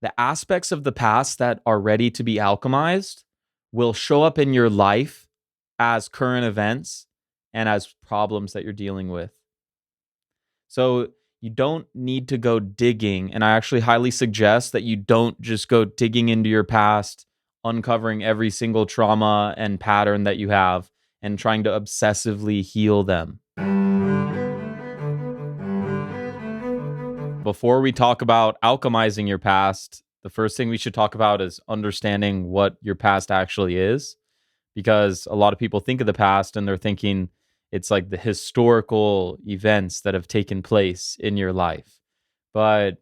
The aspects of the past that are ready to be alchemized will show up in your life as current events and as problems that you're dealing with. So you don't need to go digging. And I actually highly suggest that you don't just go digging into your past, uncovering every single trauma and pattern that you have and trying to obsessively heal them. Before we talk about alchemizing your past, the first thing we should talk about is understanding what your past actually is. Because a lot of people think of the past and they're thinking it's like the historical events that have taken place in your life. But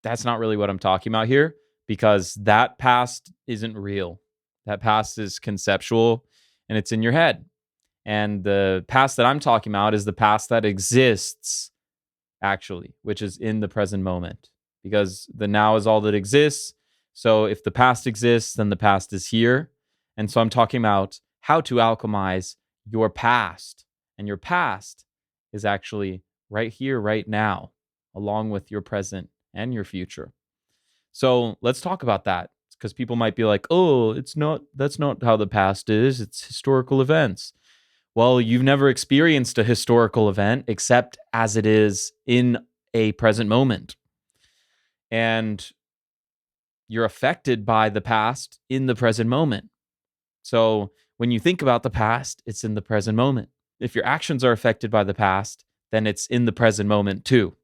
that's not really what I'm talking about here, because that past isn't real. That past is conceptual and it's in your head. And the past that I'm talking about is the past that exists actually, which is in the present moment, because the now is all that exists. So if the past exists, then the past is here. And so I'm talking about how to alchemize your past. And your past is actually right here, right now, along with your present and your future. So let's talk about that, because people might be like, oh, that's not how the past is. It's historical events. Well, you've never experienced a historical event except as it is in a present moment. And you're affected by the past in the present moment. So when you think about the past, it's in the present moment. If your actions are affected by the past, then it's in the present moment too.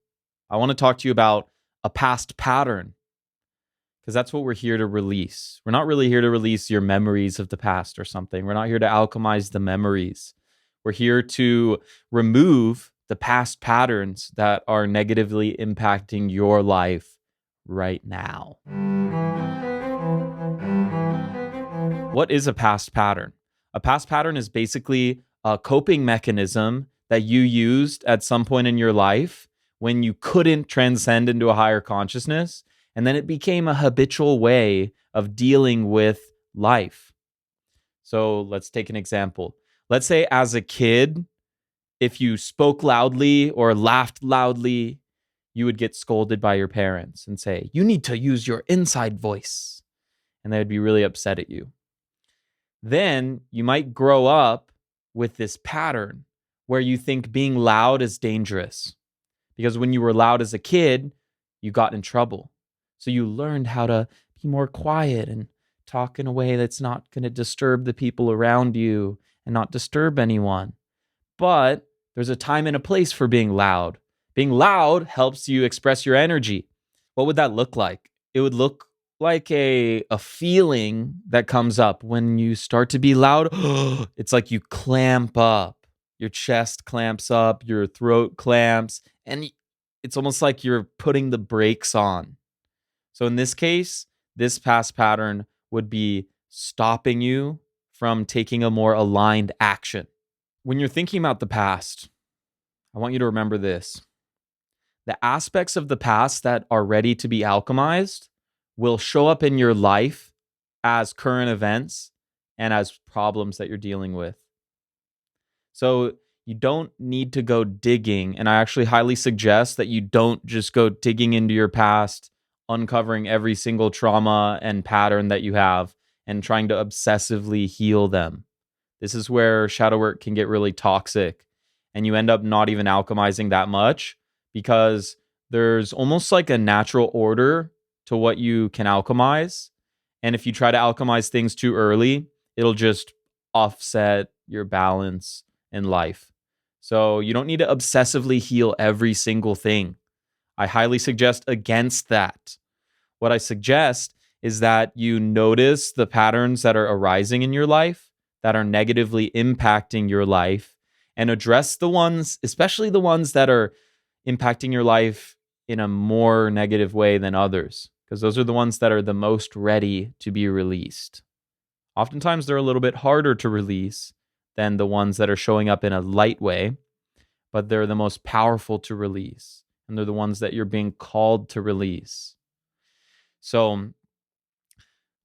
I want to talk to you about a past pattern, because that's what we're here to release. We're not really here to release your memories of the past or something. We're not here to alchemize the memories. We're here to remove the past patterns that are negatively impacting your life right now. What is a past pattern? A past pattern is basically a coping mechanism that you used at some point in your life when you couldn't transcend into a higher consciousness, and then it became a habitual way of dealing with life. So let's take an example. Let's say as a kid, if you spoke loudly or laughed loudly, you would get scolded by your parents and say, you need to use your inside voice. And they would be really upset at you. Then you might grow up with this pattern where you think being loud is dangerous. Because when you were loud as a kid, you got in trouble. So you learned how to be more quiet and talk in a way that's not going to disturb the people around you and not disturb anyone. But there's a time and a place for being loud. Being loud helps you express your energy. What would that look like? It would look like a feeling that comes up when you start to be loud. It's like you clamp up. Your chest clamps up, your throat clamps, and it's almost like you're putting the brakes on. So in this case, this past pattern would be stopping you from taking a more aligned action. When you're thinking about the past, I want you to remember this. The aspects of the past that are ready to be alchemized will show up in your life as current events and as problems that you're dealing with. So you don't need to go digging. And I actually highly suggest that you don't just go digging into your past, uncovering every single trauma and pattern that you have and trying to obsessively heal them. This is where shadow work can get really toxic, and you end up not even alchemizing that much, because there's almost like a natural order to what you can alchemize. And if you try to alchemize things too early, it'll just offset your balance in life. So you don't need to obsessively heal every single thing. I highly suggest against that. What I suggest is that you notice the patterns that are arising in your life that are negatively impacting your life, and address the ones, especially the ones that are impacting your life in a more negative way than others, because those are the ones that are the most ready to be released. Oftentimes, they're a little bit harder to release than the ones that are showing up in a light way, but they're the most powerful to release, and they're the ones that you're being called to release. So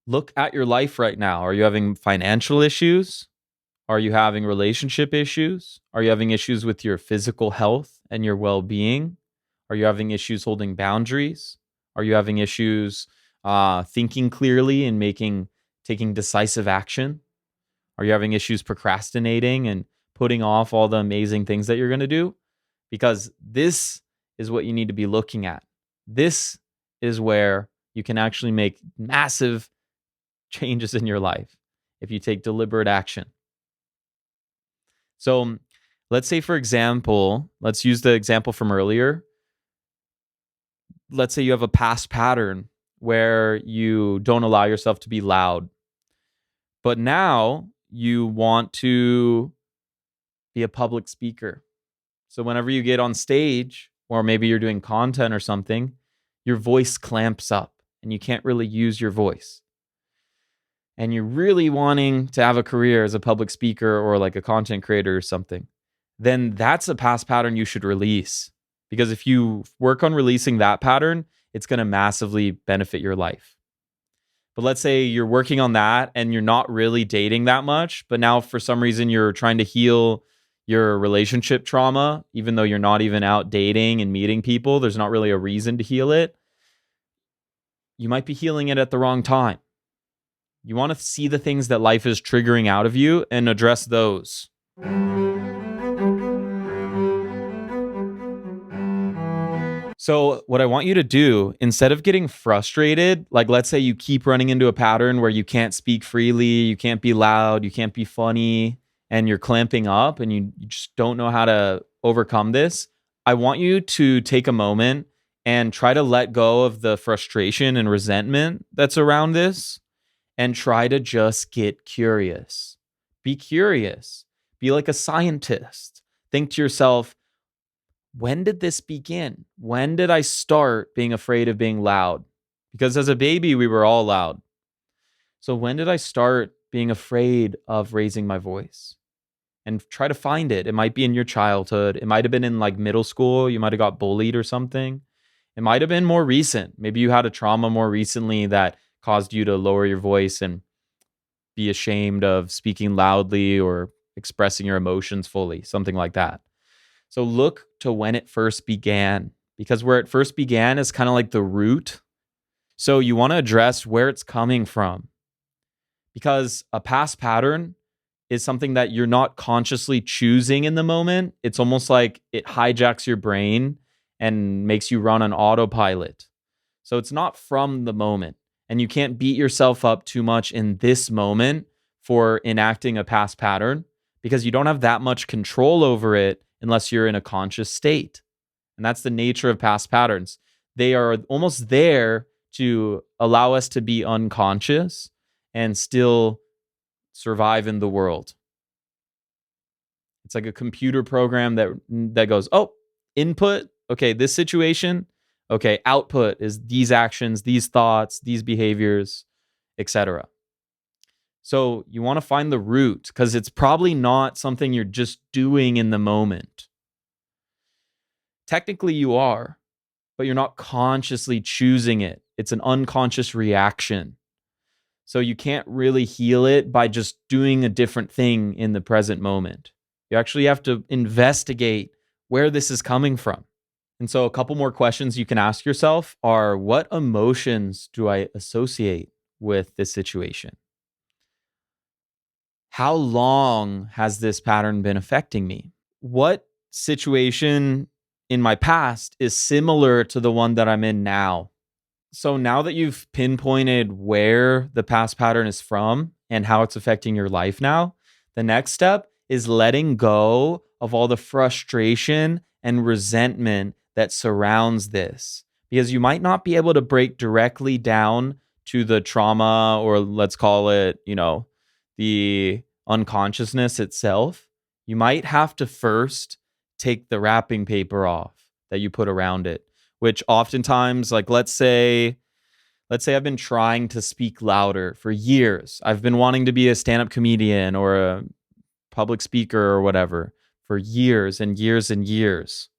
look at your life right now. Are you having financial issues? Are you having relationship issues? Are you having issues with your physical health and your well-being? Are you having issues holding boundaries? Are you having issues thinking clearly and taking decisive action? Are you having issues procrastinating and putting off all the amazing things that you're going to do? Because this is what you need to be looking at. This is where you can actually make massive changes in your life if you take deliberate action. So let's say, for example, let's use the example from earlier. Let's say you have a past pattern where you don't allow yourself to be loud, but now you want to be a public speaker. So whenever you get on stage, or maybe you're doing content or something, your voice clamps up and you can't really use your voice. And you're really wanting to have a career as a public speaker or like a content creator or something, then that's a past pattern you should release. Because if you work on releasing that pattern, it's going to massively benefit your life. But let's say you're working on that and you're not really dating that much, but now for some reason you're trying to heal your relationship trauma, even though you're not even out dating and meeting people. There's not really a reason to heal it. You might be healing it at the wrong time. You want to see the things that life is triggering out of you and address those. So what I want you to do, instead of getting frustrated, like let's say you keep running into a pattern where you can't speak freely, you can't be loud, you can't be funny, and you're clamping up and you just don't know how to overcome this, I want you to take a moment and try to let go of the frustration and resentment that's around this and try to just get curious. Be curious. Be like a scientist. Think to yourself, when did this begin? When did I start being afraid of being loud? Because as a baby, we were all loud. So when did I start being afraid of raising my voice? And try to find it. It might be in your childhood. It might have been in like middle school. You might have got bullied or something. It might have been more recent. Maybe you had a trauma more recently that caused you to lower your voice and be ashamed of speaking loudly or expressing your emotions fully, something like that. So look to when it first began, because where it first began is kind of like the root. So you want to address where it's coming from, because a past pattern is something that you're not consciously choosing in the moment. It's almost like it hijacks your brain and makes you run on autopilot. So it's not from the moment, and you can't beat yourself up too much in this moment for enacting a past pattern, because you don't have that much control over it unless you're in a conscious state. And that's the nature of past patterns. They are almost there to allow us to be unconscious and still survive in the world. It's like a computer program that goes, oh, input, okay, this situation, okay, output is these actions, these thoughts, these behaviors, etc. So you want to find the root, because it's probably not something you're just doing in the moment. Technically you are, but you're not consciously choosing it. It's an unconscious reaction. So you can't really heal it by just doing a different thing in the present moment. You actually have to investigate where this is coming from. And so a couple more questions you can ask yourself are, what emotions do I associate with this situation? How long has this pattern been affecting me? What situation in my past is similar to the one that I'm in now? So now that you've pinpointed where the past pattern is from and how it's affecting your life now, the next step is letting go of all the frustration and resentment that surrounds this. Because you might not be able to break directly down to the trauma, or let's call it, the unconsciousness itself. You might have to first take the wrapping paper off that you put around it, which oftentimes, like let's say I've been trying to speak louder for years. I've been wanting to be a stand-up comedian or a public speaker or whatever for years and years and years.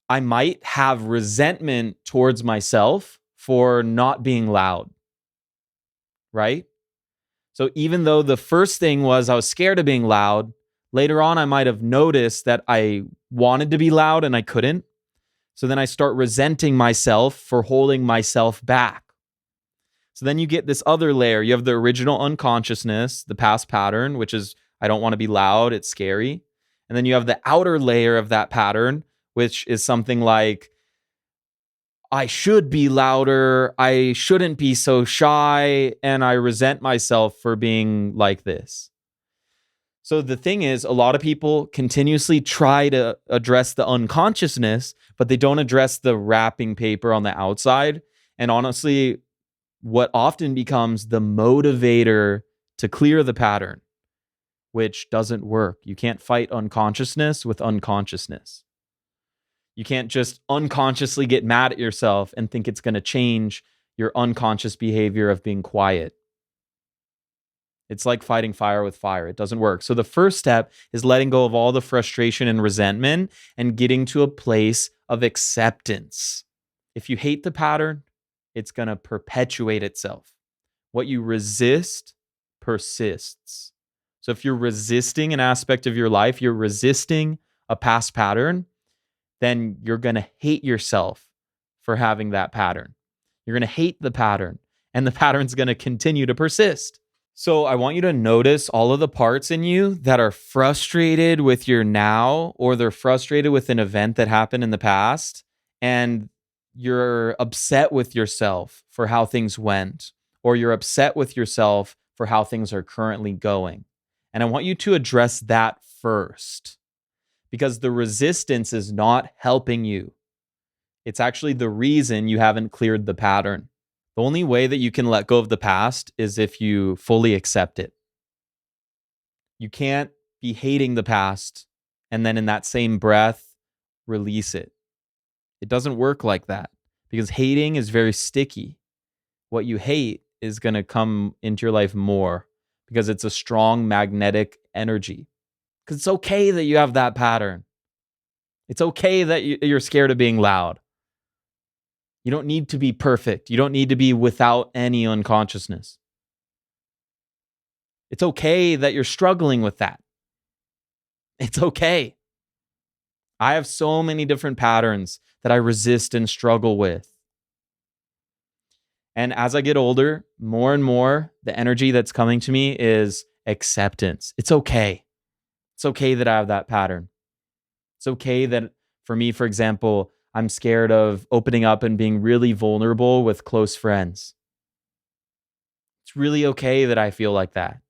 I might have resentment towards myself for not being loud, right? So even though the first thing was I was scared of being loud, later on I might have noticed that I wanted to be loud and I couldn't. So then I start resenting myself for holding myself back. So then you get this other layer. You have the original unconsciousness, the past pattern, which is, I don't want to be loud, it's scary. And then you have the outer layer of that pattern, which is something like, I should be louder, I shouldn't be so shy, and I resent myself for being like this. So the thing is, a lot of people continuously try to address the unconsciousness, but they don't address the wrapping paper on the outside. And honestly, what often becomes the motivator to clear the pattern, which doesn't work. You can't fight unconsciousness with unconsciousness. You can't just unconsciously get mad at yourself and think it's going to change your unconscious behavior of being quiet. It's like fighting fire with fire. It doesn't work. So the first step is letting go of all the frustration and resentment and getting to a place of acceptance. If you hate the pattern, it's going to perpetuate itself. What you resist persists. So if you're resisting an aspect of your life, you're resisting a past pattern, then you're going to hate yourself for having that pattern. You're going to hate the pattern, and the pattern's going to continue to persist. So I want you to notice all of the parts in you that are frustrated with your now, or they're frustrated with an event that happened in the past, and you're upset with yourself for how things went, or you're upset with yourself for how things are currently going. And I want you to address that first, because the resistance is not helping you. It's actually the reason you haven't cleared the pattern. The only way that you can let go of the past is if you fully accept it. You can't be hating the past and then in that same breath, release it. It doesn't work like that, because hating is very sticky. What you hate is going to come into your life more because it's a strong magnetic energy. Because it's okay that you have that pattern. It's okay that you're scared of being loud. You don't need to be perfect. You don't need to be without any unconsciousness. It's okay that you're struggling with that. It's okay. I have so many different patterns that I resist and struggle with. And as I get older, more and more, the energy that's coming to me is acceptance. It's okay. It's okay that I have that pattern. It's okay that for me, for example, I'm scared of opening up and being really vulnerable with close friends. It's really okay that I feel like that.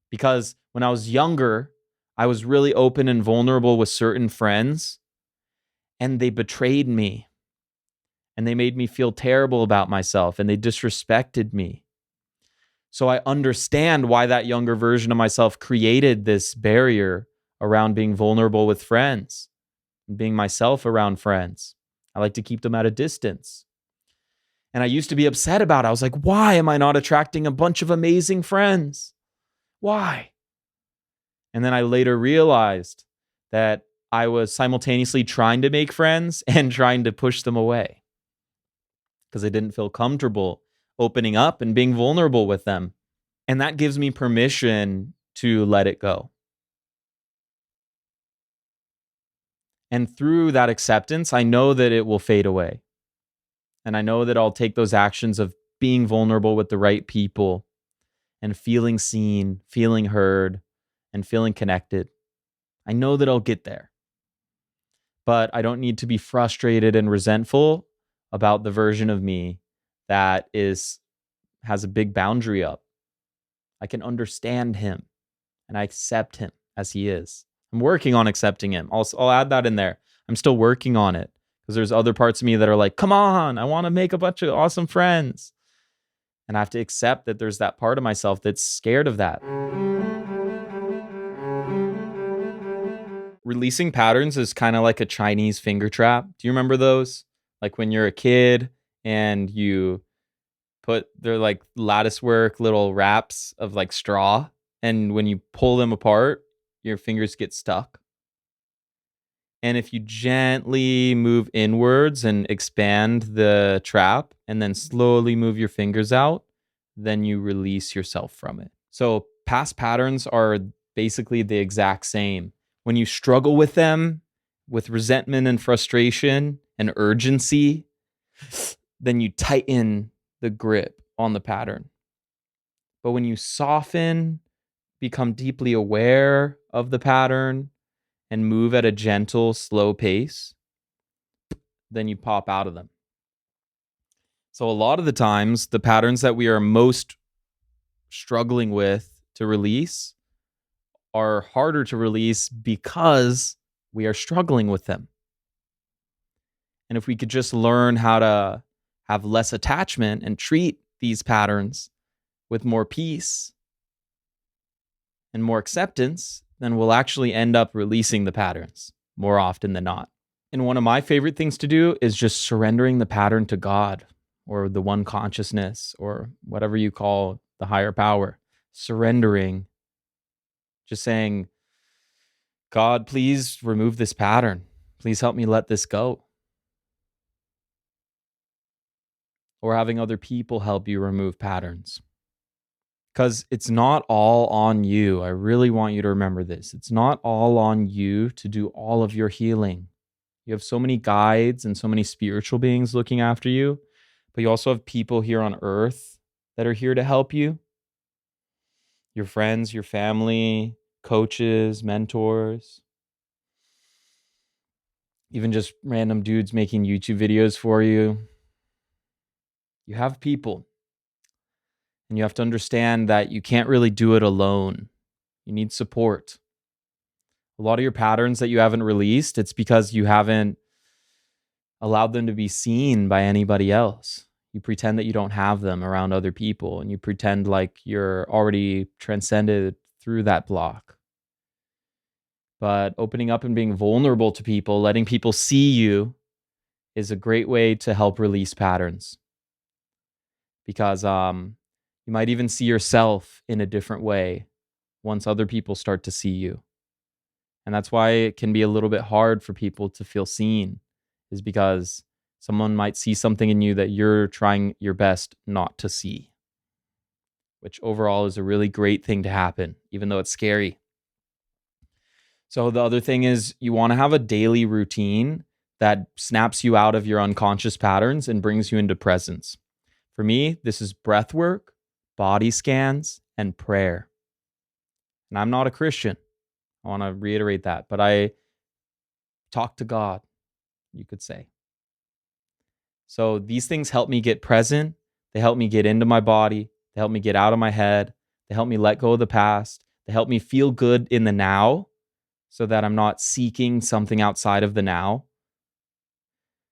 Because when I was younger, I was really open and vulnerable with certain friends, and they betrayed me. And they made me feel terrible about myself, and they disrespected me. So I understand why that younger version of myself created this barrier around being vulnerable with friends and being myself around friends. I like to keep them at a distance. And I used to be upset about it. I was like, why am I not attracting a bunch of amazing friends? Why? And then I later realized that I was simultaneously trying to make friends and trying to push them away because I didn't feel comfortable opening up and being vulnerable with them. And that gives me permission to let it go. And through that acceptance, I know that it will fade away. And I know that I'll take those actions of being vulnerable with the right people and feeling seen, feeling heard, and feeling connected. I know that I'll get there. But I don't need to be frustrated and resentful about the version of me that has a big boundary up. I can understand him and I accept him as he is. I'm working on accepting him. I'll add that in there. I'm still working on it because there's other parts of me that are like, come on, I want to make a bunch of awesome friends. And I have to accept that there's that part of myself that's scared of that. Releasing patterns is kind of like a Chinese finger trap. Do you remember those? Like when you're a kid and you they're like lattice work little wraps of like straw. And when you pull them apart, your fingers get stuck. And if you gently move inwards and expand the trap and then slowly move your fingers out, then you release yourself from it. So past patterns are basically the exact same. When you struggle with them, with resentment and frustration and urgency, then you tighten the grip on the pattern. But when you soften, become deeply aware of the pattern, and move at a gentle, slow pace, then you pop out of them. So a lot of the times, the patterns that we are most struggling with to release are harder to release because we are struggling with them. And if we could just learn how to have less attachment and treat these patterns with more peace and more acceptance, then we'll actually end up releasing the patterns more often than not. And one of my favorite things to do is just surrendering the pattern to God or the one consciousness or whatever you call the higher power. Surrendering, just saying, God, please remove this pattern. Please help me let this go. Or having other people help you remove patterns. Because it's not all on you. I really want you to remember this. It's not all on you to do all of your healing. You have so many guides and so many spiritual beings looking after you, but you also have people here on earth that are here to help you. Your friends, your family, coaches, mentors, even just random dudes making YouTube videos for you. You have people. And you have to understand that you can't really do it alone. You need support. A lot of your patterns that you haven't released, it's because you haven't allowed them to be seen by anybody else. You pretend that you don't have them around other people, and you pretend like you're already transcended through that block. But opening up and being vulnerable to people, letting people see you, is a great way to help release patterns. Because you might even see yourself in a different way once other people start to see you. And that's why it can be a little bit hard for people to feel seen, is because someone might see something in you that you're trying your best not to see, which overall is a really great thing to happen, even though it's scary. So the other thing is you want to have a daily routine that snaps you out of your unconscious patterns and brings you into presence. For me, this is breath work, body scans, and prayer. And I'm not a Christian. I want to reiterate that, but I talk to God, you could say. So these things help me get present. They help me get into my body. They help me get out of my head. They help me let go of the past. They help me feel good in the now so that I'm not seeking something outside of the now.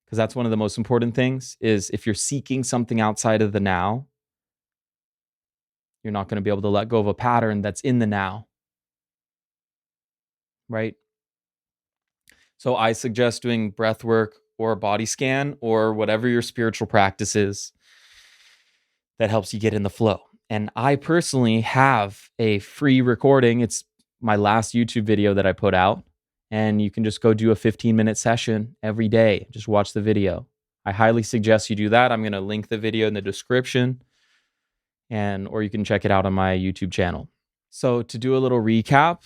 Because that's one of the most important things, is if you're seeking something outside of the now, you're not going to be able to let go of a pattern that's in the now. Right? So I suggest doing breath work or a body scan or whatever your spiritual practice is that helps you get in the flow. And I personally have a free recording. It's my last YouTube video that I put out. And you can just go do a 15-minute session every day. Just watch the video. I highly suggest you do that. I'm going to link the video in the description, or you can check it out on my YouTube channel. So to do a little recap,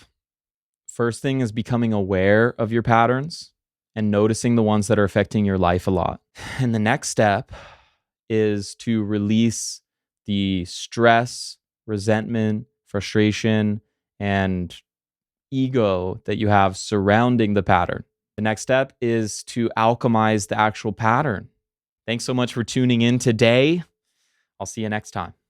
first thing is becoming aware of your patterns and noticing the ones that are affecting your life a lot. And the next step is to release the stress, resentment, frustration, and ego that you have surrounding the pattern. The next step is to alchemize the actual pattern. Thanks so much for tuning in today. I'll see you next time.